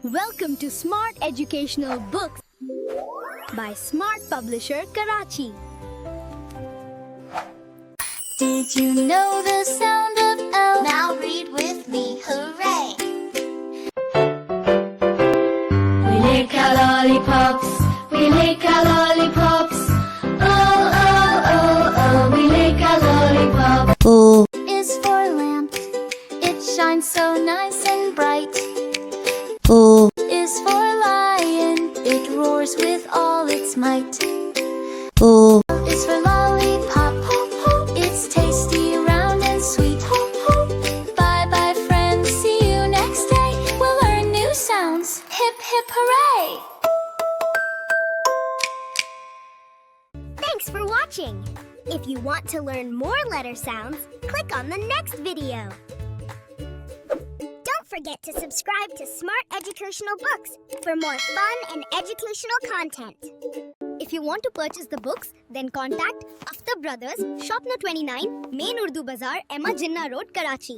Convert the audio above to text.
Welcome to Smart Educational Books by Smart Publisher, Karachi. Did you know the sound of L? Now read with me, hooray! We lick our lollipops, we lick our lollipops. Oh, oh, oh, oh, we lick our lollipops. O is for lamp, it shines so nice and bright. O is for lion, it roars with all its might. O is for lollipop, it's tasty, round and sweet. Bye bye friends, see you next day. We'll learn new sounds, hip hip hooray! Thanks for watching! If you want to learn more letter sounds, click on the next video. Don't forget to subscribe to Smart Educational Books for more fun and educational content. If you want to purchase the books, then contact Aftab Brothers, Shop No. 29, Main Urdu Bazaar, Emma Jinnah Road, Karachi.